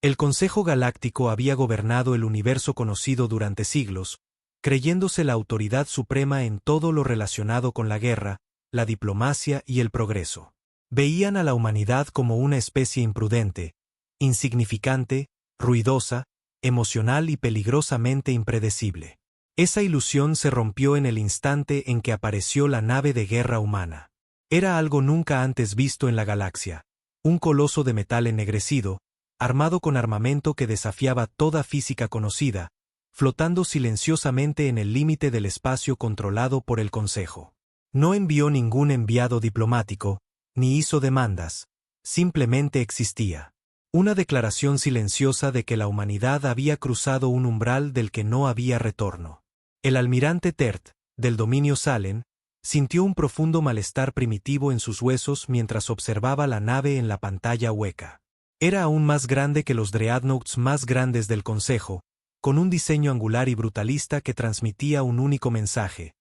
El Consejo Galáctico había gobernado el universo conocido durante siglos, creyéndose la autoridad suprema en todo lo relacionado con la guerra, la diplomacia y el progreso. Veían a la humanidad como una especie imprudente, insignificante, ruidosa, emocional y peligrosamente impredecible. Esa ilusión se rompió en el instante en que apareció la nave de guerra humana. Era algo nunca antes visto en la galaxia, un coloso de metal ennegrecido, armado con armamento que desafiaba toda física conocida, flotando silenciosamente en el límite del espacio controlado por el Consejo. No envió ningún enviado diplomático, ni hizo demandas, simplemente existía. Una declaración silenciosa de que la humanidad había cruzado un umbral del que no había retorno. El almirante Tert, del dominio Salen, sintió un profundo malestar primitivo en sus huesos mientras observaba la nave en la pantalla hueca. Era aún más grande que los dreadnoughts más grandes del Consejo, con un diseño angular y brutalista que transmitía un único mensaje: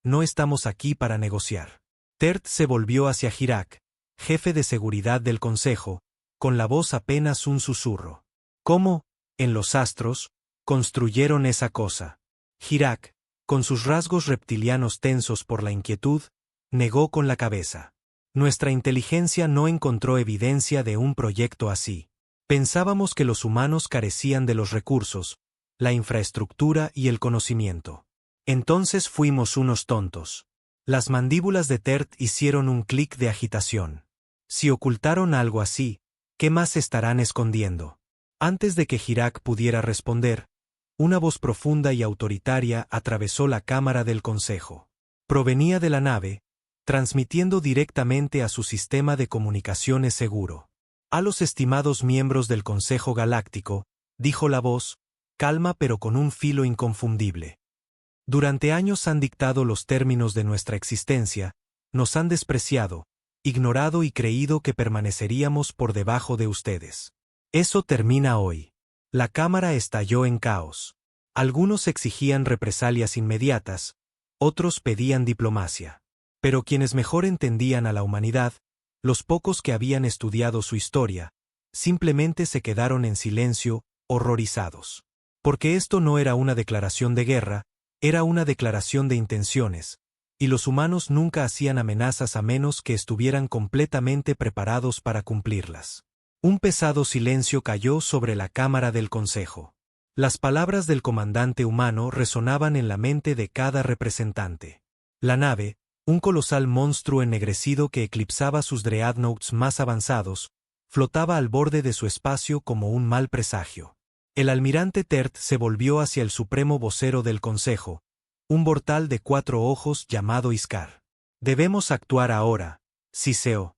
no estamos aquí para negociar. Tert se volvió hacia Hirak, jefe de seguridad del Consejo, con la voz apenas un susurro. ¿Cómo, en los astros, construyeron esa cosa? Hirak, con sus rasgos reptilianos tensos por la inquietud, negó con la cabeza. Nuestra inteligencia no encontró evidencia de un proyecto así. Pensábamos que los humanos carecían de los recursos, la infraestructura y el conocimiento. Entonces fuimos unos tontos. Las mandíbulas de Tert hicieron un clic de agitación. Si ocultaron algo así, ¿qué más estarán escondiendo? Antes de que Hirak pudiera responder, una voz profunda y autoritaria atravesó la cámara del Consejo. Provenía de la nave, transmitiendo directamente a su sistema de comunicaciones seguro. A los estimados miembros del Consejo Galáctico, dijo la voz, calma pero con un filo inconfundible. Durante años han dictado los términos de nuestra existencia, nos han despreciado, ignorado y creído que permaneceríamos por debajo de ustedes. Eso termina hoy. La cámara estalló en caos. Algunos exigían represalias inmediatas, otros pedían diplomacia. Pero quienes mejor entendían a la humanidad, los pocos que habían estudiado su historia, simplemente se quedaron en silencio, horrorizados. Porque esto no era una declaración de guerra, era una declaración de intenciones, y los humanos nunca hacían amenazas a menos que estuvieran completamente preparados para cumplirlas. Un pesado silencio cayó sobre la cámara del Consejo. Las palabras del comandante humano resonaban en la mente de cada representante. La nave, un colosal monstruo ennegrecido que eclipsaba sus dreadnoughts más avanzados, flotaba al borde de su espacio como un mal presagio. El almirante Tert se volvió hacia el supremo vocero del Consejo, un mortal de 4 ojos llamado Iskar. Debemos actuar ahora, Siseo.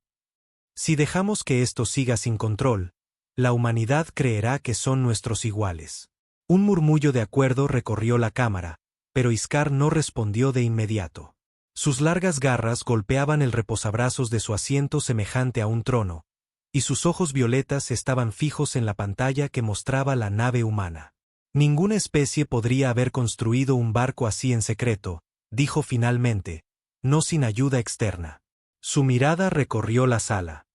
Si dejamos que esto siga sin control, la humanidad creerá que son nuestros iguales. Un murmullo de acuerdo recorrió la cámara, pero Iskar no respondió de inmediato. Sus largas garras golpeaban el reposabrazos de su asiento semejante a un trono, y sus ojos violetas estaban fijos en la pantalla que mostraba la nave humana. Ninguna especie podría haber construido un barco así en secreto, dijo finalmente, no sin ayuda externa. Su mirada recorrió la sala.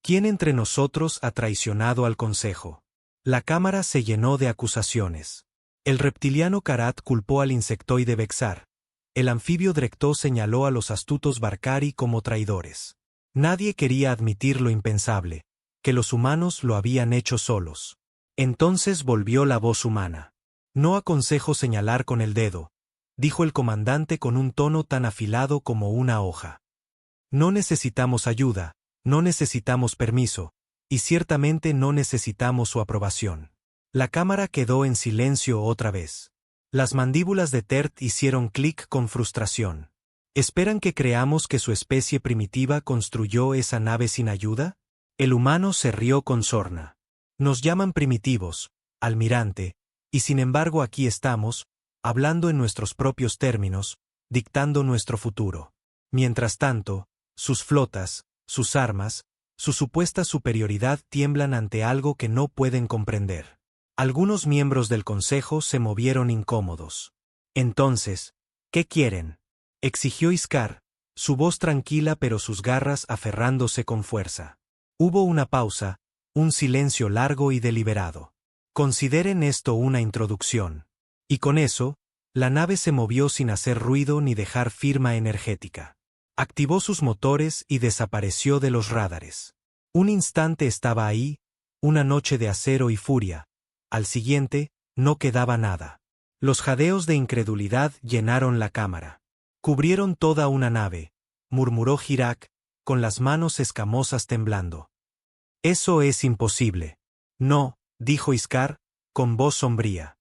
¿Quién entre nosotros ha traicionado al Consejo? La cámara se llenó de acusaciones. El reptiliano Karat culpó al insectoide Vexar. El anfibio Drectó señaló a los astutos Barkari como traidores. Nadie quería admitir lo impensable, que los humanos lo habían hecho solos. Entonces volvió la voz humana. No aconsejo señalar con el dedo, dijo el comandante con un tono tan afilado como una hoja. No necesitamos ayuda, no necesitamos permiso, y ciertamente no necesitamos su aprobación. La cámara quedó en silencio otra vez. Las mandíbulas de Tert hicieron clic con frustración. ¿Esperan que creamos que su especie primitiva construyó esa nave sin ayuda? El humano se rió con sorna. Nos llaman primitivos, almirante, y sin embargo aquí estamos, hablando en nuestros propios términos, dictando nuestro futuro. Mientras tanto, sus flotas, sus armas, su supuesta superioridad tiemblan ante algo que no pueden comprender. Algunos miembros del Consejo se movieron incómodos. Entonces, ¿qué quieren?, exigió Iskar, su voz tranquila pero sus garras aferrándose con fuerza. Hubo una pausa, un silencio largo y deliberado. Consideren esto una introducción. Y con eso, la nave se movió sin hacer ruido ni dejar firma energética. Activó sus motores y desapareció de los radares. Un instante estaba ahí, una noche de acero y furia. Al siguiente, no quedaba nada. Los jadeos de incredulidad llenaron la cámara. Cubrieron toda una nave, murmuró Hirak, con las manos escamosas temblando. Eso es imposible. No, dijo Iskar, con voz sombría.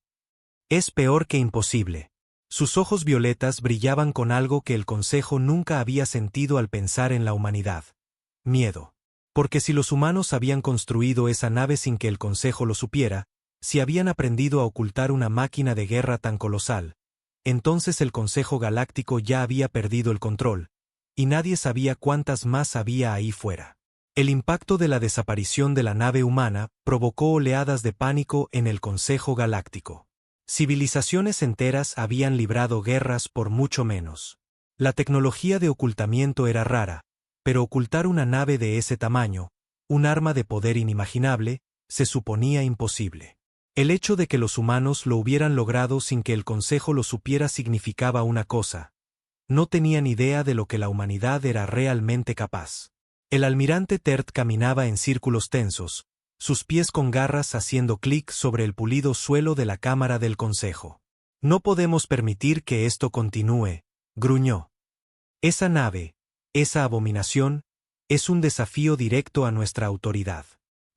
Es peor que imposible. Sus ojos violetas brillaban con algo que el Consejo nunca había sentido al pensar en la humanidad. Miedo. Porque si los humanos habían construido esa nave sin que el Consejo lo supiera, si habían aprendido a ocultar una máquina de guerra tan colosal, entonces el Consejo Galáctico ya había perdido el control, y nadie sabía cuántas más había ahí fuera. El impacto de la desaparición de la nave humana provocó oleadas de pánico en el Consejo Galáctico. Civilizaciones enteras habían librado guerras por mucho menos. La tecnología de ocultamiento era rara, pero ocultar una nave de ese tamaño, un arma de poder inimaginable, se suponía imposible. El hecho de que los humanos lo hubieran logrado sin que el Consejo lo supiera significaba una cosa. No tenían idea de lo que la humanidad era realmente capaz. El almirante Tert caminaba en círculos tensos, sus pies con garras haciendo clic sobre el pulido suelo de la cámara del Consejo. No podemos permitir que esto continúe, gruñó. Esa nave, esa abominación, es un desafío directo a nuestra autoridad.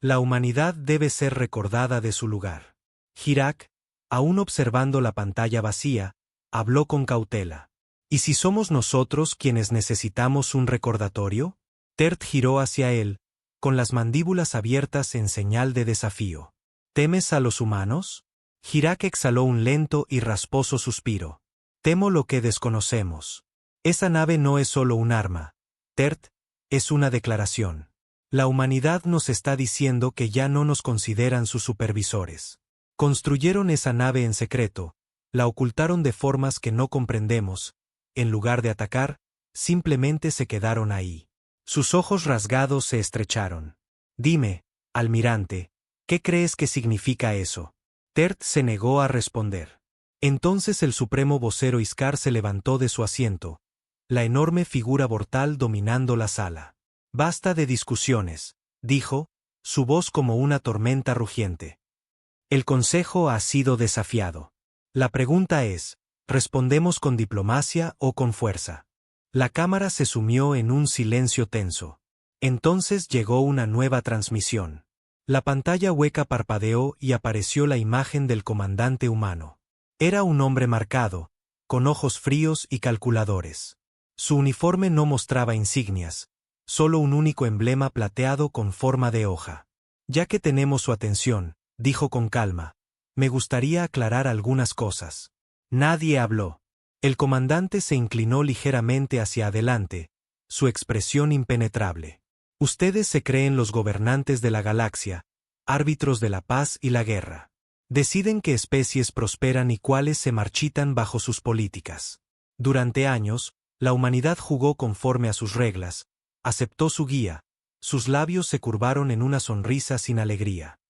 La humanidad debe ser recordada de su lugar. Hirak, aún observando la pantalla vacía, habló con cautela. ¿Y si somos nosotros quienes necesitamos un recordatorio? Tert giró hacia él, con las mandíbulas abiertas en señal de desafío. ¿Temes a los humanos? Hirak exhaló un lento y rasposo suspiro. Temo lo que desconocemos. Esa nave no es solo un arma. Tert, es una declaración. La humanidad nos está diciendo que ya no nos consideran sus supervisores. Construyeron esa nave en secreto, la ocultaron de formas que no comprendemos. En lugar de atacar, simplemente se quedaron ahí. Sus ojos rasgados se estrecharon. Dime, almirante, ¿qué crees que significa eso? Tert se negó a responder. Entonces el supremo vocero Iskar se levantó de su asiento, la enorme figura mortal dominando la sala. Basta de discusiones, dijo, su voz como una tormenta rugiente. El Consejo ha sido desafiado. La pregunta es, ¿respondemos con diplomacia o con fuerza? La cámara se sumió en un silencio tenso. Entonces llegó una nueva transmisión. La pantalla hueca parpadeó y apareció la imagen del comandante humano. Era un hombre marcado, con ojos fríos y calculadores. Su uniforme no mostraba insignias, solo un único emblema plateado con forma de hoja. Ya que tenemos su atención, dijo con calma, me gustaría aclarar algunas cosas. Nadie habló. El comandante se inclinó ligeramente hacia adelante, su expresión impenetrable. Ustedes se creen los gobernantes de la galaxia, árbitros de la paz y la guerra. Deciden qué especies prosperan y cuáles se marchitan bajo sus políticas. Durante años, la humanidad jugó conforme a sus reglas, aceptó su guía, sus labios se curvaron en una sonrisa sin alegría.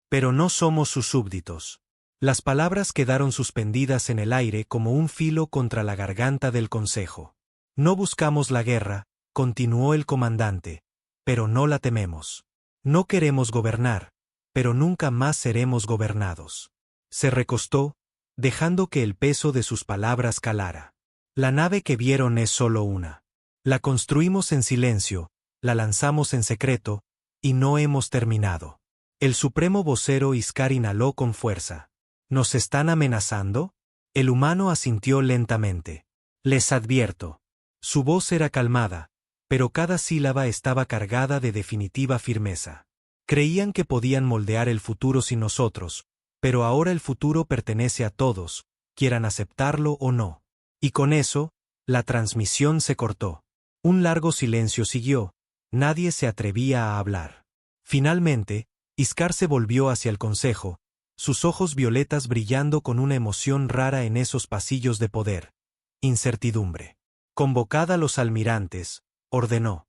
Pero no somos sus súbditos. Las palabras quedaron suspendidas en el aire como un filo contra la garganta del Consejo. No buscamos la guerra, continuó el comandante, pero no la tememos. No queremos gobernar, pero nunca más seremos gobernados. Se recostó, dejando que el peso de sus palabras calara. La nave que vieron es solo una. La construimos en silencio, la lanzamos en secreto, y no hemos terminado. El supremo vocero Iskar inhaló con fuerza. ¿Nos están amenazando? El humano asintió lentamente. Les advierto. Su voz era calmada, pero cada sílaba estaba cargada de definitiva firmeza. Creían que podían moldear el futuro sin nosotros, pero ahora el futuro pertenece a todos, quieran aceptarlo o no. Y con eso, la transmisión se cortó. Un largo silencio siguió, nadie se atrevía a hablar. Finalmente, Iskar se volvió hacia el Consejo, sus ojos violetas brillando con una emoción rara en esos pasillos de poder. Incertidumbre. Convocad a los almirantes, ordenó.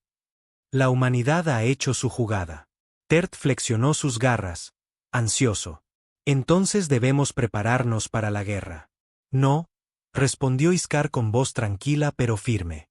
La humanidad ha hecho su jugada. Tert flexionó sus garras, ansioso. Entonces debemos prepararnos para la guerra. No, respondió Iskar con voz tranquila pero firme.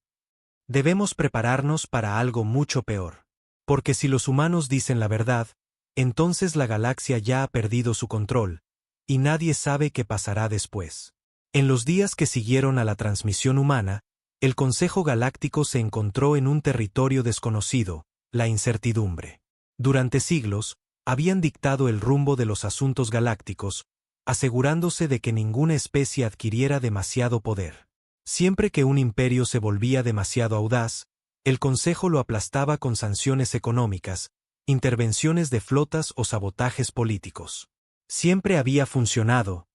Debemos prepararnos para algo mucho peor. Porque si los humanos dicen la verdad, entonces la galaxia ya ha perdido su control, y nadie sabe qué pasará después. En los días que siguieron a la transmisión humana, el Consejo Galáctico se encontró en un territorio desconocido, la incertidumbre. Durante siglos, habían dictado el rumbo de los asuntos galácticos, asegurándose de que ninguna especie adquiriera demasiado poder. Siempre que un imperio se volvía demasiado audaz, el Consejo lo aplastaba con sanciones económicas, intervenciones de flotas o sabotajes políticos. Siempre había funcionado,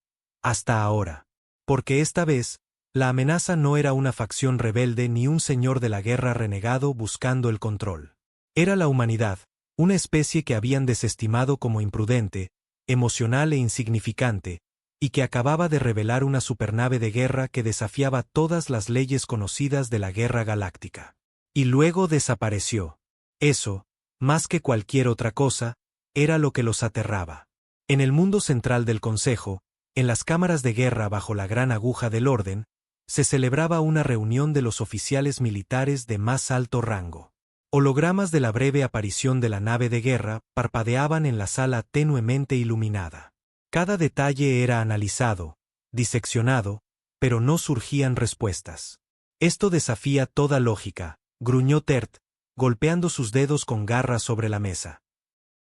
hasta ahora. Porque esta vez, la amenaza no era una facción rebelde ni un señor de la guerra renegado buscando el control. Era la humanidad, una especie que habían desestimado como imprudente, emocional e insignificante, y que acababa de revelar una supernave de guerra que desafiaba todas las leyes conocidas de la guerra galáctica. Y luego desapareció. Eso, más que cualquier otra cosa, era lo que los aterraba. En el mundo central del Consejo, en las cámaras de guerra bajo la gran aguja del orden, se celebraba una reunión de los oficiales militares de más alto rango. Hologramas de la breve aparición de la nave de guerra parpadeaban en la sala tenuemente iluminada. Cada detalle era analizado, diseccionado, pero no surgían respuestas. Esto desafía toda lógica, gruñó Tert, golpeando sus dedos con garras sobre la mesa.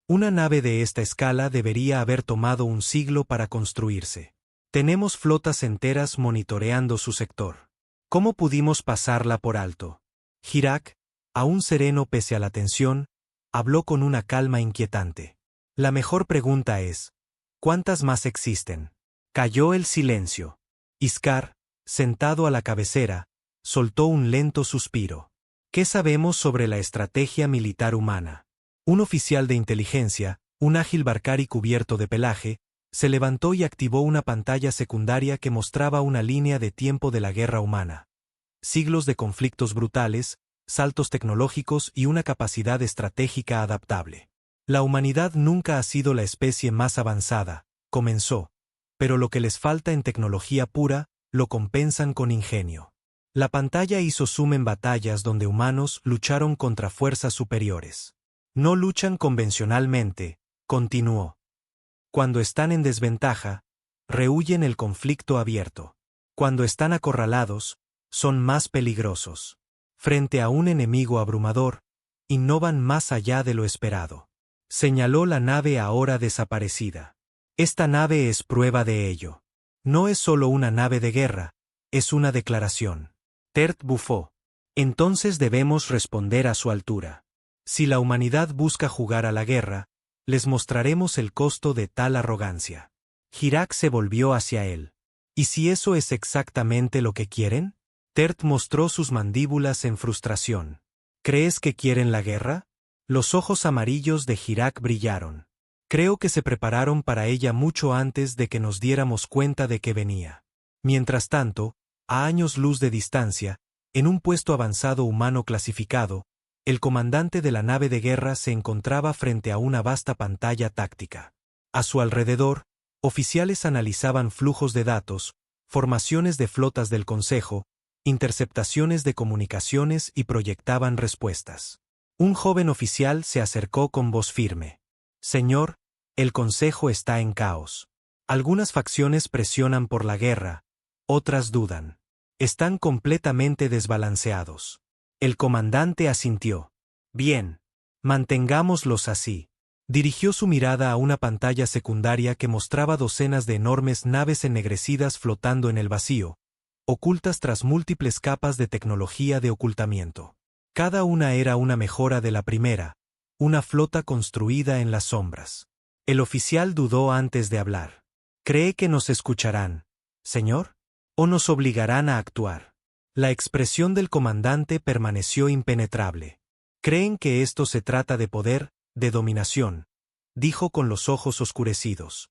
Una nave de esta escala debería haber tomado un siglo para construirse. Tenemos flotas enteras monitoreando su sector. ¿Cómo pudimos pasarla por alto? Hirak, aún sereno pese a la tensión, habló con una calma inquietante. La mejor pregunta es, ¿cuántas más existen? Cayó el silencio. Iskar, sentado a la cabecera, soltó un lento suspiro. ¿Qué sabemos sobre la estrategia militar humana? Un oficial de inteligencia, un ágil Barcari cubierto de pelaje, se levantó y activó una pantalla secundaria que mostraba una línea de tiempo de la guerra humana. Siglos de conflictos brutales, saltos tecnológicos y una capacidad estratégica adaptable. La humanidad nunca ha sido la especie más avanzada, comenzó, pero lo que les falta en tecnología pura, lo compensan con ingenio. La pantalla hizo zoom en batallas donde humanos lucharon contra fuerzas superiores. No luchan convencionalmente, continuó. Cuando están en desventaja, rehúyen el conflicto abierto. Cuando están acorralados, son más peligrosos. Frente a un enemigo abrumador, innovan más allá de lo esperado. Señaló la nave ahora desaparecida. Esta nave es prueba de ello. No es solo una nave de guerra, es una declaración. Tert bufó. Entonces debemos responder a su altura. Si la humanidad busca jugar a la guerra, les mostraremos el costo de tal arrogancia. Hirak se volvió hacia él. ¿Y si eso es exactamente lo que quieren? Tert mostró sus mandíbulas en frustración. ¿Crees que quieren la guerra? Los ojos amarillos de Hirak brillaron. Creo que se prepararon para ella mucho antes de que nos diéramos cuenta de que venía. Mientras tanto, a años luz de distancia, en un puesto avanzado humano clasificado, el comandante de la nave de guerra se encontraba frente a una vasta pantalla táctica. A su alrededor, oficiales analizaban flujos de datos, formaciones de flotas del Consejo, interceptaciones de comunicaciones y proyectaban respuestas. Un joven oficial se acercó con voz firme. Señor, el Consejo está en caos. Algunas facciones presionan por la guerra, otras dudan. Están completamente desbalanceados. El comandante asintió. Bien. Mantengámoslos así. Dirigió su mirada a una pantalla secundaria que mostraba docenas de enormes naves ennegrecidas flotando en el vacío, ocultas tras múltiples capas de tecnología de ocultamiento. Cada una era una mejora de la primera, una flota construida en las sombras. El oficial dudó antes de hablar. ¿Cree que nos escucharán, señor? ¿O nos obligarán a actuar? La expresión del comandante permaneció impenetrable. ¿Creen que esto se trata de poder, de dominación?, dijo con los ojos oscurecidos.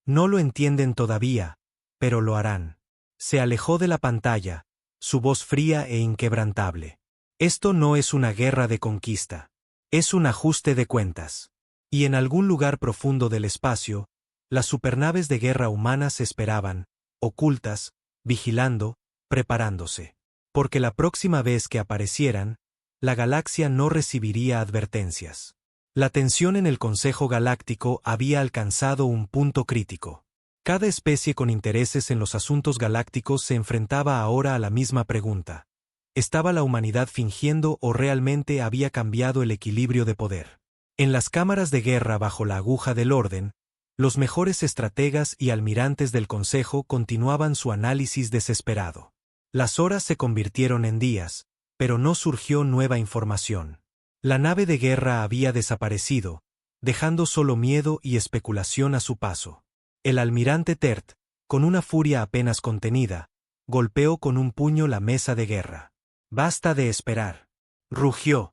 No lo entienden todavía, pero lo harán. Se alejó de la pantalla, su voz fría e inquebrantable. Esto no es una guerra de conquista. Es un ajuste de cuentas. Y en algún lugar profundo del espacio, las supernaves de guerra humanas esperaban, ocultas, vigilando, preparándose. Porque la próxima vez que aparecieran, la galaxia no recibiría advertencias. La tensión en el Consejo Galáctico había alcanzado un punto crítico. Cada especie con intereses en los asuntos galácticos se enfrentaba ahora a la misma pregunta. ¿Estaba la humanidad fingiendo o realmente había cambiado el equilibrio de poder? En las cámaras de guerra bajo la aguja del orden, los mejores estrategas y almirantes del Consejo continuaban su análisis desesperado. Las horas se convirtieron en días, pero no surgió nueva información. La nave de guerra había desaparecido, dejando solo miedo y especulación a su paso. El almirante Tert, con una furia apenas contenida, golpeó con un puño la mesa de guerra. «Basta de esperar», rugió.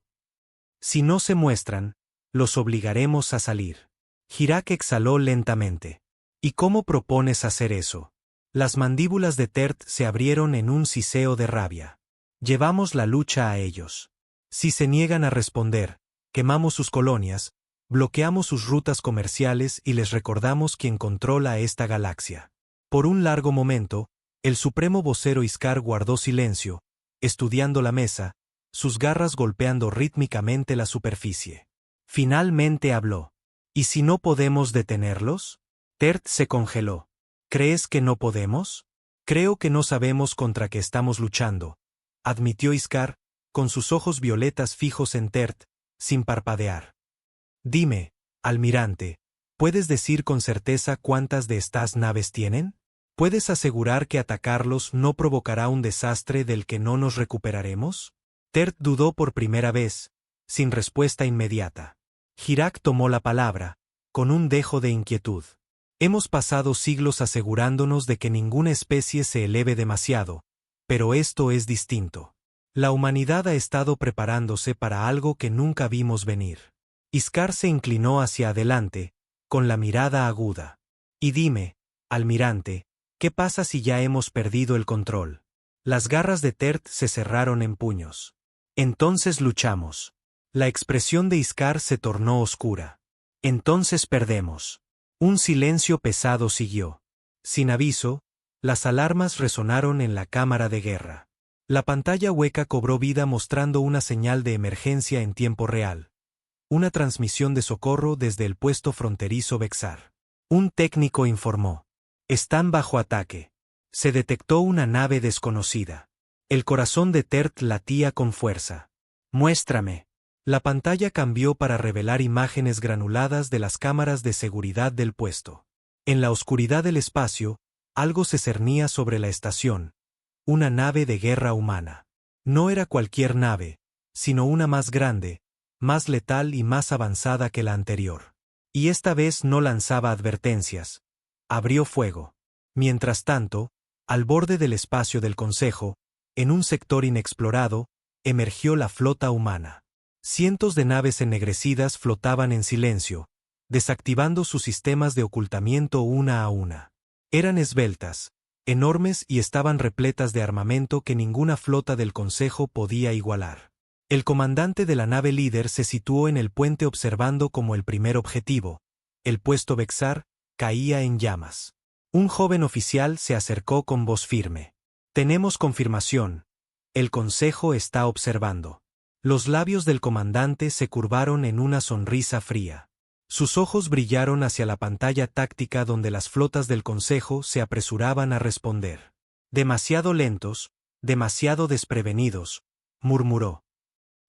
«Si no se muestran, los obligaremos a salir». Hirak exhaló lentamente. «¿Y cómo propones hacer eso?» Las mandíbulas de Tert se abrieron en un siseo de rabia. «Llevamos la lucha a ellos. Si se niegan a responder, quemamos sus colonias, bloqueamos sus rutas comerciales y les recordamos quién controla esta galaxia». Por un largo momento, el supremo vocero Iskar guardó silencio, estudiando la mesa, sus garras golpeando rítmicamente la superficie. Finalmente habló. «¿Y si no podemos detenerlos?» Tert se congeló. «¿Crees que no podemos?» «Creo que no sabemos contra qué estamos luchando», admitió Iskar, con sus ojos violetas fijos en Tert, sin parpadear. «Dime, almirante, ¿puedes decir con certeza cuántas de estas naves tienen? ¿Puedes asegurar que atacarlos no provocará un desastre del que no nos recuperaremos?» Tert dudó por primera vez, sin respuesta inmediata. Hirak tomó la palabra, con un dejo de inquietud. «Hemos pasado siglos asegurándonos de que ninguna especie se eleve demasiado, pero esto es distinto. La humanidad ha estado preparándose para algo que nunca vimos venir». Iskar se inclinó hacia adelante, con la mirada aguda. «Y dime, almirante, ¿qué pasa si ya hemos perdido el control?» Las garras de Tert se cerraron en puños. «Entonces luchamos». La expresión de Iskar se tornó oscura. «Entonces perdemos». Un silencio pesado siguió. Sin aviso, las alarmas resonaron en la cámara de guerra. La pantalla hueca cobró vida mostrando una señal de emergencia en tiempo real. Una transmisión de socorro desde el puesto fronterizo Vexar. Un técnico informó. «Están bajo ataque. Se detectó una nave desconocida». El corazón de Tert latía con fuerza. «Muéstrame». La pantalla cambió para revelar imágenes granuladas de las cámaras de seguridad del puesto. En la oscuridad del espacio, algo se cernía sobre la estación. Una nave de guerra humana. No era cualquier nave, sino una más grande, más letal y más avanzada que la anterior. Y esta vez no lanzaba advertencias. Abrió fuego. Mientras tanto, al borde del espacio del Consejo, en un sector inexplorado, emergió la flota humana. Cientos de naves ennegrecidas flotaban en silencio, desactivando sus sistemas de ocultamiento una a una. Eran esbeltas, enormes y estaban repletas de armamento que ninguna flota del Consejo podía igualar. El comandante de la nave líder se situó en el puente observando como el primer objetivo. El puesto Vexar caía en llamas. Un joven oficial se acercó con voz firme. «Tenemos confirmación. El Consejo está observando». Los labios del comandante se curvaron en una sonrisa fría. Sus ojos brillaron hacia la pantalla táctica donde las flotas del Consejo se apresuraban a responder. «Demasiado lentos, demasiado desprevenidos», murmuró.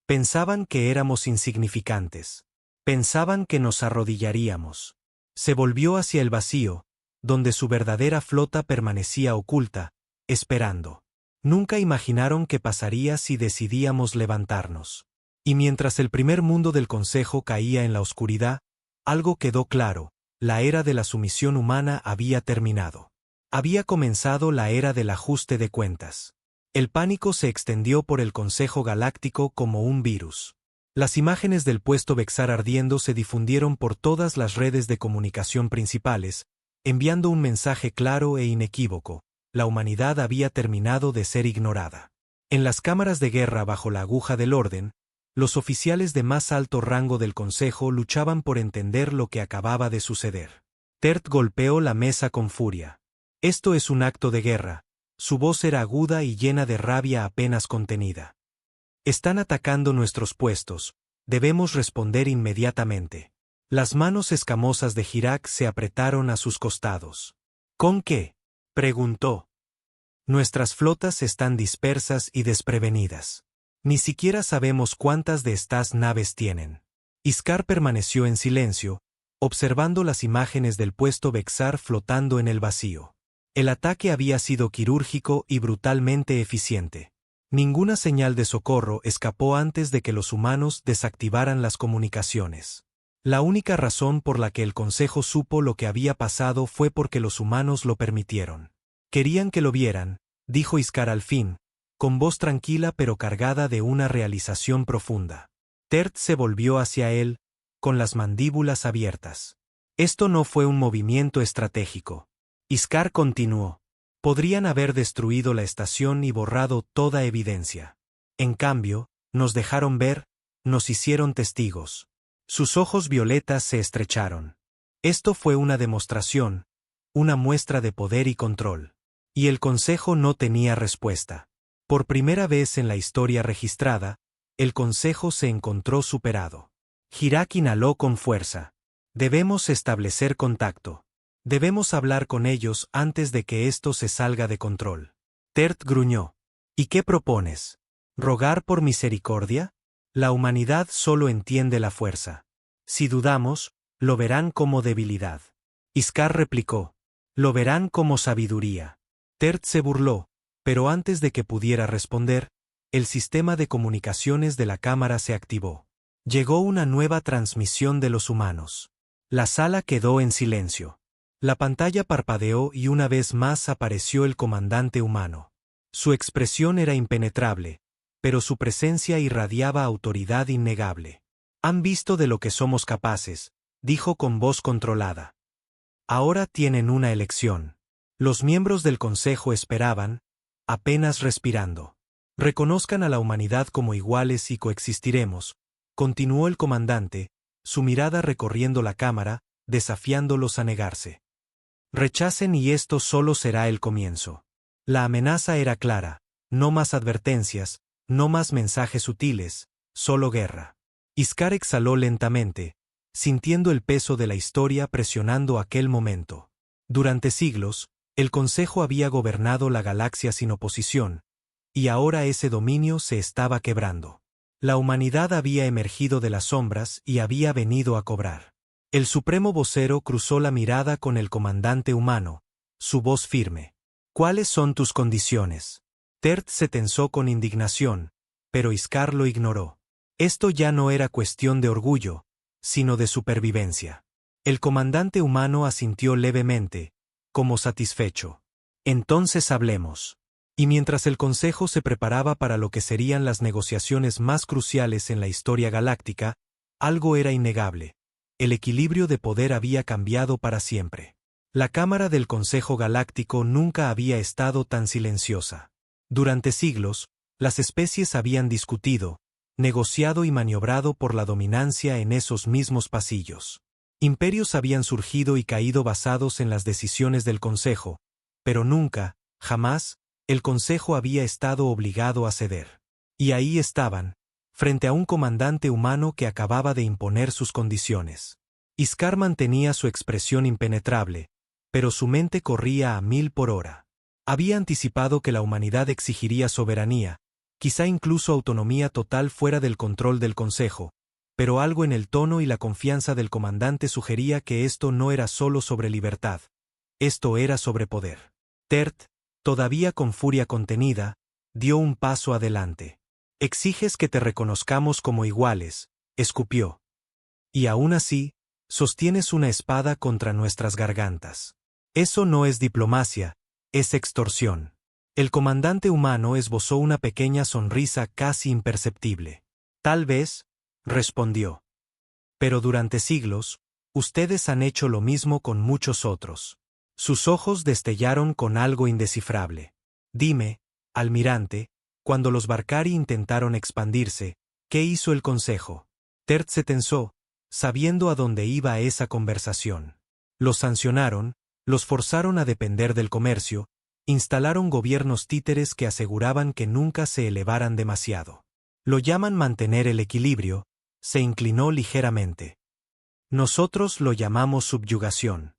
«Pensaban que éramos insignificantes. Pensaban que nos arrodillaríamos». Se volvió hacia el vacío, donde su verdadera flota permanecía oculta, esperando. Nunca imaginaron qué pasaría si decidíamos levantarnos. Y mientras el primer mundo del Consejo caía en la oscuridad, algo quedó claro: la era de la sumisión humana había terminado. Había comenzado la era del ajuste de cuentas. El pánico se extendió por el Consejo Galáctico como un virus. Las imágenes del puesto Vexar ardiendo se difundieron por todas las redes de comunicación principales, enviando un mensaje claro e inequívoco: la humanidad había terminado de ser ignorada. En las cámaras de guerra bajo la aguja del orden, Los oficiales de más alto rango del Consejo luchaban por entender lo que acababa de suceder. Tert golpeó la mesa con furia. Esto es un acto de guerra. Su voz era aguda y llena de rabia apenas contenida. Están atacando nuestros puestos. Debemos responder inmediatamente. Las manos escamosas de Hirak se apretaron a sus costados. ¿Con qué?, preguntó. Nuestras flotas están dispersas y desprevenidas. Ni siquiera sabemos cuántas de estas naves tienen. Iskar permaneció en silencio, observando las imágenes del puesto Bexar flotando en el vacío. El ataque había sido quirúrgico y brutalmente eficiente. Ninguna señal de socorro escapó antes de que los humanos desactivaran las comunicaciones. La única razón por la que el Consejo supo lo que había pasado fue porque los humanos lo permitieron. Querían que lo vieran, dijo Iskar al fin, con voz tranquila pero cargada de una realización profunda. Tert se volvió hacia él, con las mandíbulas abiertas. Esto no fue un movimiento estratégico. Iskar continuó. Podrían haber destruido la estación y borrado toda evidencia. En cambio, nos dejaron ver, nos hicieron testigos. Sus ojos violetas se estrecharon. Esto fue una demostración, una muestra de poder y control. Y el Consejo no tenía respuesta. Por primera vez en la historia registrada, el Consejo se encontró superado. Hirak inhaló con fuerza. Debemos establecer contacto. Debemos hablar con ellos antes de que esto se salga de control. Tert gruñó. ¿Y qué propones? ¿Rogar por misericordia? La humanidad solo entiende la fuerza. Si dudamos, lo verán como debilidad. Iskar replicó. Lo verán como sabiduría. Tert se burló, pero antes de que pudiera responder, el sistema de comunicaciones de la cámara se activó. Llegó una nueva transmisión de los humanos. La sala quedó en silencio. La pantalla parpadeó y una vez más apareció el comandante humano. Su expresión era impenetrable, pero su presencia irradiaba autoridad innegable. Han visto de lo que somos capaces, dijo con voz controlada. Ahora tienen una elección. Los miembros del Consejo esperaban, apenas respirando. Reconozcan a la humanidad como iguales y coexistiremos, continuó el comandante, su mirada recorriendo la cámara, desafiándolos a negarse. Rechacen y esto solo será el comienzo. La amenaza era clara, no más advertencias, no más mensajes sutiles, solo guerra. Iskar exhaló lentamente, sintiendo el peso de la historia presionando aquel momento. Durante siglos, el Consejo había gobernado la galaxia sin oposición, y ahora ese dominio se estaba quebrando. La humanidad había emergido de las sombras y había venido a cobrar. El supremo vocero cruzó la mirada con el comandante humano, su voz firme. ¿Cuáles son tus condiciones? Tert se tensó con indignación, pero Iskar lo ignoró. Esto ya no era cuestión de orgullo, sino de supervivencia. El comandante humano asintió levemente, como satisfecho. Entonces hablemos. Y mientras el Consejo se preparaba para lo que serían las negociaciones más cruciales en la historia galáctica, algo era innegable. El equilibrio de poder había cambiado para siempre. La Cámara del Consejo Galáctico nunca había estado tan silenciosa. Durante siglos, las especies habían discutido, negociado y maniobrado por la dominancia en esos mismos pasillos. Imperios habían surgido y caído basados en las decisiones del Consejo, pero nunca, jamás, el Consejo había estado obligado a ceder. Y ahí estaban, frente a un comandante humano que acababa de imponer sus condiciones. Iskar mantenía su expresión impenetrable, pero su mente corría a 1000 por hora. Había anticipado que la humanidad exigiría soberanía, quizá incluso autonomía total fuera del control del Consejo, pero algo en el tono y la confianza del comandante sugería que esto no era solo sobre libertad, esto era sobre poder. Tert, todavía con furia contenida, dio un paso adelante. «Exiges que te reconozcamos como iguales», escupió. «Y aún así, sostienes una espada contra nuestras gargantas. Eso no es diplomacia, es extorsión». El comandante humano esbozó una pequeña sonrisa casi imperceptible. «Tal vez», respondió. «Pero durante siglos, ustedes han hecho lo mismo con muchos otros». Sus ojos destellaron con algo indescifrable. «Dime, almirante, cuando los Barkari intentaron expandirse, ¿Qué hizo el Consejo? Tert se tensó, sabiendo a dónde iba esa conversación. Los sancionaron, los forzaron a depender del comercio, instalaron gobiernos títeres que aseguraban que nunca se elevaran demasiado. Lo llaman mantener el equilibrio, se inclinó ligeramente. Nosotros lo llamamos subyugación.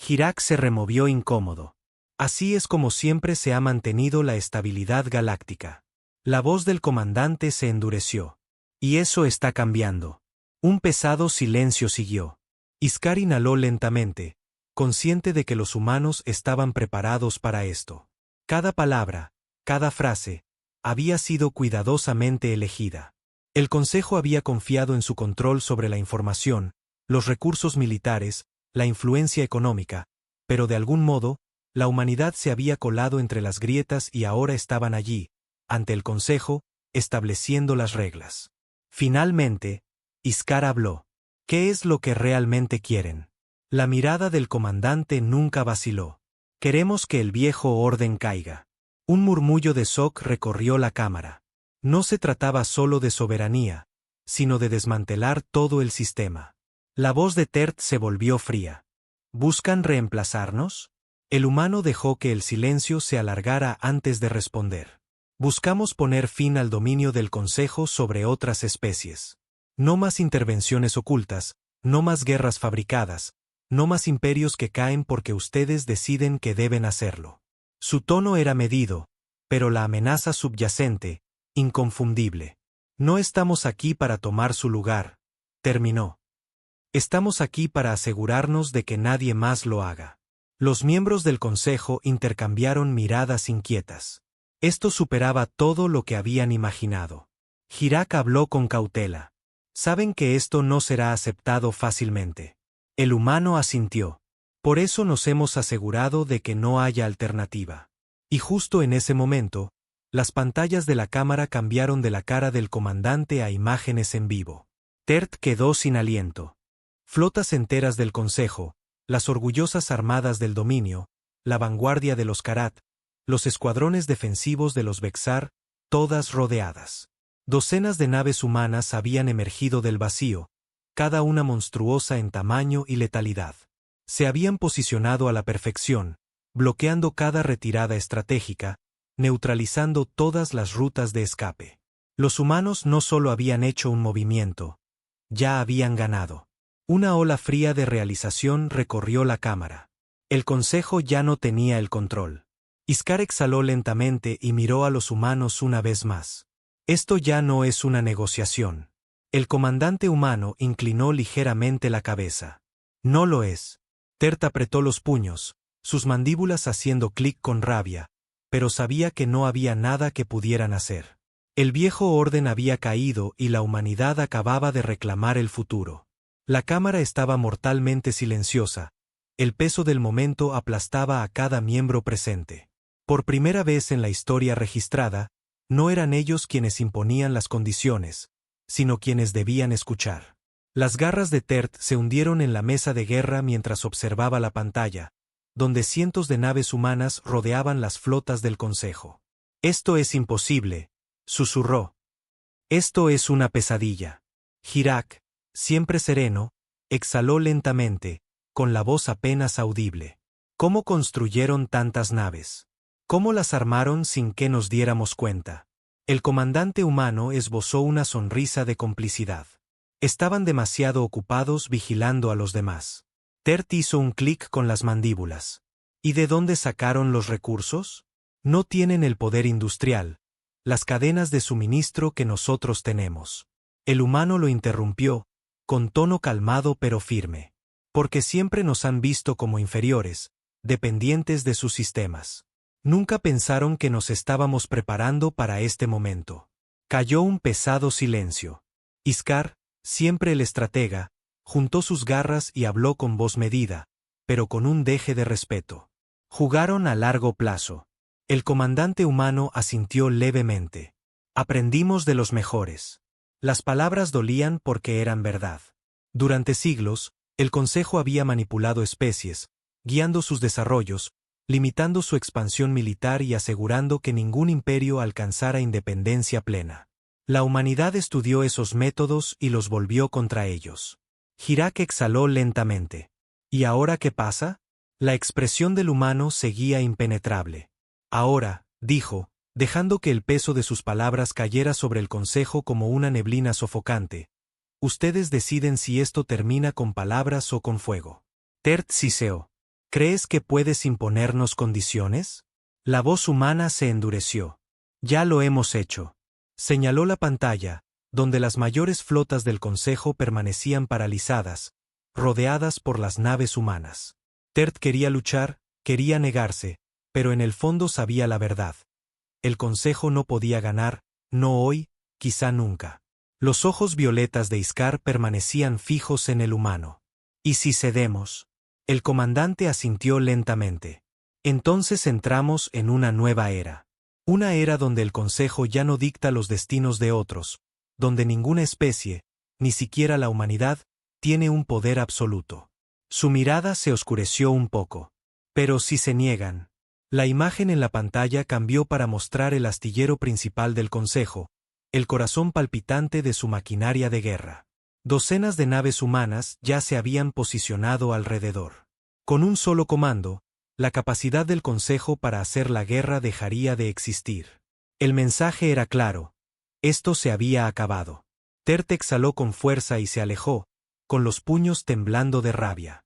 Hirak se removió incómodo. Así es como siempre se ha mantenido la estabilidad galáctica. La voz del comandante se endureció. Y eso está cambiando. Un pesado silencio siguió. Iskar inhaló lentamente, consciente de que los humanos estaban preparados para esto. Cada palabra, cada frase, había sido cuidadosamente elegida. El Consejo había confiado en su control sobre la información, los recursos militares, la influencia económica, pero de algún modo, la humanidad se había colado entre las grietas y ahora estaban allí, ante el Consejo, estableciendo las reglas. Finalmente, Iskar habló. ¿Qué es lo que realmente quieren? La mirada del comandante nunca vaciló. Queremos que el viejo orden caiga. Un murmullo de shock recorrió la cámara. No se trataba solo de soberanía, sino de desmantelar todo el sistema. La voz de Tert se volvió fría. ¿Buscan reemplazarnos? El humano dejó que el silencio se alargara antes de responder. Buscamos poner fin al dominio del Consejo sobre otras especies. No más intervenciones ocultas, no más guerras fabricadas, no más imperios que caen porque ustedes deciden que deben hacerlo. Su tono era medido, pero la amenaza subyacente, inconfundible. No estamos aquí para tomar su lugar, terminó. Estamos aquí para asegurarnos de que nadie más lo haga. Los miembros del Consejo intercambiaron miradas inquietas. Esto superaba todo lo que habían imaginado. Hirak habló con cautela. Saben que esto no será aceptado fácilmente. El humano asintió. Por eso nos hemos asegurado de que no haya alternativa. Y justo en ese momento, las pantallas de la cámara cambiaron de la cara del comandante a imágenes en vivo. Tert quedó sin aliento. Flotas enteras del Consejo, las orgullosas armadas del dominio, la vanguardia de los Karat, los escuadrones defensivos de los Vexar, todas rodeadas. Docenas de naves humanas habían emergido del vacío, cada una monstruosa en tamaño y letalidad. Se habían posicionado a la perfección, bloqueando cada retirada estratégica, neutralizando todas las rutas de escape. Los humanos no solo habían hecho un movimiento, ya habían ganado. Una ola fría de realización recorrió la cámara. El Consejo ya no tenía el control. Iskar exhaló lentamente y miró a los humanos una vez más. Esto ya no es una negociación. El comandante humano inclinó ligeramente la cabeza. No lo es. Tert apretó los puños, sus mandíbulas haciendo clic con rabia, pero sabía que no había nada que pudieran hacer. El viejo orden había caído y la humanidad acababa de reclamar el futuro. La cámara estaba mortalmente silenciosa. El peso del momento aplastaba a cada miembro presente. Por primera vez en la historia registrada, no eran ellos quienes imponían las condiciones, sino quienes debían escuchar. Las garras de Tert se hundieron en la mesa de guerra mientras observaba la pantalla, donde cientos de naves humanas rodeaban las flotas del Consejo. Esto es imposible, susurró. Esto es una pesadilla. Hirak, siempre sereno, exhaló lentamente, con la voz apenas audible. ¿Cómo construyeron tantas naves? ¿Cómo las armaron sin que nos diéramos cuenta? El comandante humano esbozó una sonrisa de complicidad. Estaban demasiado ocupados vigilando a los demás. Tert hizo un clic con las mandíbulas. ¿Y de dónde sacaron los recursos? No tienen el poder industrial, las cadenas de suministro que nosotros tenemos. El humano lo interrumpió, con tono calmado pero firme. Porque siempre nos han visto como inferiores, dependientes de sus sistemas. Nunca pensaron que nos estábamos preparando para este momento. Cayó un pesado silencio. Iskar, siempre el estratega, juntó sus garras y habló con voz medida, pero con un deje de respeto. Jugaron a largo plazo. El comandante humano asintió levemente. Aprendimos de los mejores. Las palabras dolían porque eran verdad. Durante siglos, el Consejo había manipulado especies, guiando sus desarrollos, limitando su expansión militar y asegurando que ningún imperio alcanzara independencia plena. La humanidad estudió esos métodos y los volvió contra ellos. Hirak exhaló lentamente. ¿Y ahora qué pasa? La expresión del humano seguía impenetrable. Ahora, dijo, dejando que el peso de sus palabras cayera sobre el consejo como una neblina sofocante. Ustedes deciden si esto termina con palabras o con fuego. Tert siseó. ¿Crees que puedes imponernos condiciones? La voz humana se endureció. Ya lo hemos hecho. Señaló la pantalla, donde las mayores flotas del Consejo permanecían paralizadas, rodeadas por las naves humanas. Tert quería luchar, quería negarse, pero en el fondo sabía la verdad. El Consejo no podía ganar, no hoy, quizá nunca. Los ojos violetas de Iskar permanecían fijos en el humano. ¿Y si cedemos? El comandante asintió lentamente. Entonces entramos en una nueva era. Una era donde el Consejo ya no dicta los destinos de otros, donde ninguna especie, ni siquiera la humanidad, tiene un poder absoluto. Su mirada se oscureció un poco. Pero si se niegan. La imagen en la pantalla cambió para mostrar el astillero principal del Consejo, el corazón palpitante de su maquinaria de guerra. Docenas de naves humanas ya se habían posicionado alrededor. Con un solo comando, la capacidad del Consejo para hacer la guerra dejaría de existir. El mensaje era claro. Esto se había acabado. Tert exhaló con fuerza y se alejó, con los puños temblando de rabia.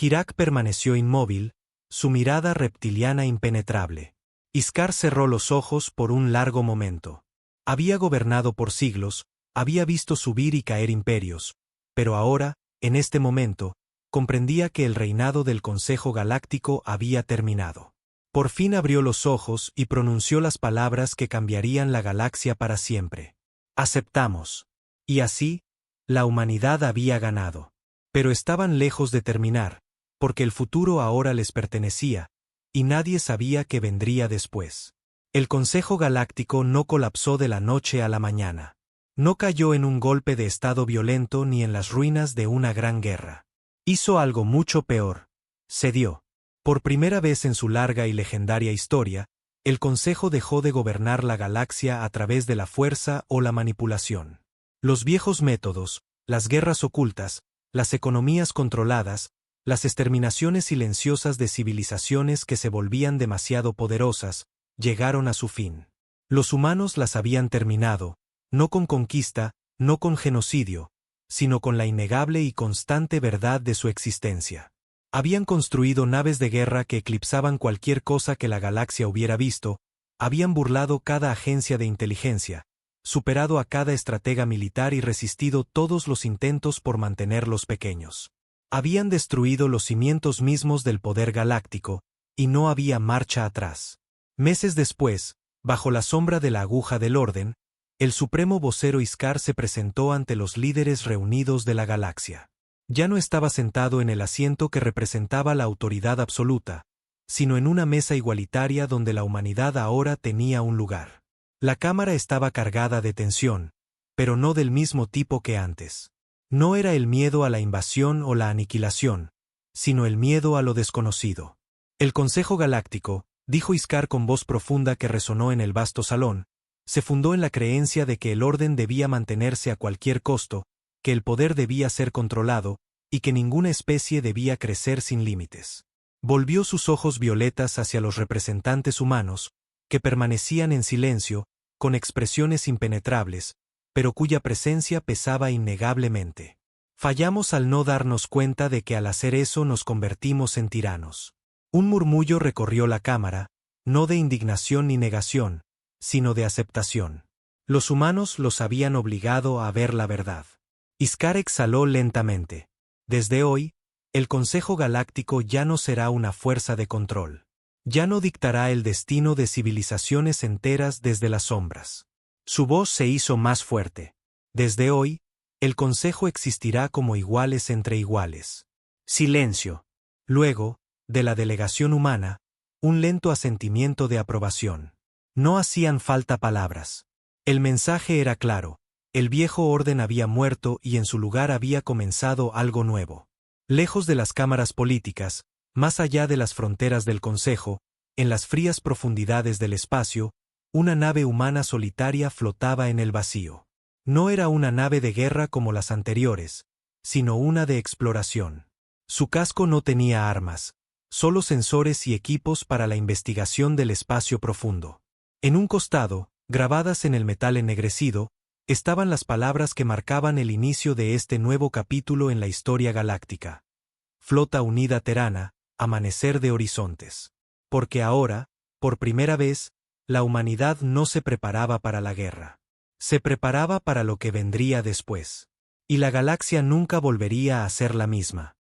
Hirak permaneció inmóvil, su mirada reptiliana impenetrable. Iskar cerró los ojos por un largo momento. Había gobernado por siglos, había visto subir y caer imperios, pero ahora, en este momento, comprendía que el reinado del Consejo Galáctico había terminado. Por fin abrió los ojos y pronunció las palabras que cambiarían la galaxia para siempre. Aceptamos. Y así, la humanidad había ganado. Pero estaban lejos de terminar, porque el futuro ahora les pertenecía, y nadie sabía qué vendría después. El Consejo Galáctico no colapsó de la noche a la mañana. No cayó en un golpe de estado violento ni en las ruinas de una gran guerra. Hizo algo mucho peor. Cedió. Por primera vez en su larga y legendaria historia, el Consejo dejó de gobernar la galaxia a través de la fuerza o la manipulación. Los viejos métodos, las guerras ocultas, las economías controladas, las exterminaciones silenciosas de civilizaciones que se volvían demasiado poderosas, llegaron a su fin. Los humanos las habían terminado, no con conquista, no con genocidio, sino con la innegable y constante verdad de su existencia. Habían construido naves de guerra que eclipsaban cualquier cosa que la galaxia hubiera visto, habían burlado cada agencia de inteligencia, superado a cada estratega militar y resistido todos los intentos por mantenerlos pequeños. Habían destruido los cimientos mismos del poder galáctico, y no había marcha atrás. Meses después, bajo la sombra de la aguja del orden, el supremo vocero Iskar se presentó ante los líderes reunidos de la galaxia. Ya no estaba sentado en el asiento que representaba la autoridad absoluta, sino en una mesa igualitaria donde la humanidad ahora tenía un lugar. La cámara estaba cargada de tensión, pero no del mismo tipo que antes. No era el miedo a la invasión o la aniquilación, sino el miedo a lo desconocido. El Consejo Galáctico, dijo Iskar con voz profunda que resonó en el vasto salón, se fundó en la creencia de que el orden debía mantenerse a cualquier costo, que el poder debía ser controlado, y que ninguna especie debía crecer sin límites. Volvió sus ojos violetas hacia los representantes humanos, que permanecían en silencio, con expresiones impenetrables, pero cuya presencia pesaba innegablemente. Fallamos al no darnos cuenta de que al hacer eso nos convertimos en tiranos. Un murmullo recorrió la cámara, no de indignación ni negación, sino de aceptación. Los humanos los habían obligado a ver la verdad. Iskar exhaló lentamente. Desde hoy, el Consejo Galáctico ya no será una fuerza de control. Ya no dictará el destino de civilizaciones enteras desde las sombras. Su voz se hizo más fuerte. Desde hoy, el Consejo existirá como iguales entre iguales. Silencio. Luego, de la delegación humana, un lento asentimiento de aprobación. No hacían falta palabras. El mensaje era claro. El viejo orden había muerto y en su lugar había comenzado algo nuevo. Lejos de las cámaras políticas, más allá de las fronteras del Consejo, en las frías profundidades del espacio, Una nave humana solitaria flotaba en el vacío. No era una nave de guerra como las anteriores, sino una de exploración. Su casco no tenía armas, solo sensores y equipos para la investigación del espacio profundo. En un costado, grabadas en el metal ennegrecido, estaban las palabras que marcaban el inicio de este nuevo capítulo en la historia galáctica. Flota Unida Terrana, Amanecer de Horizontes. Porque ahora, por primera vez, la humanidad no se preparaba para la guerra. Se preparaba para lo que vendría después. Y la galaxia nunca volvería a ser la misma.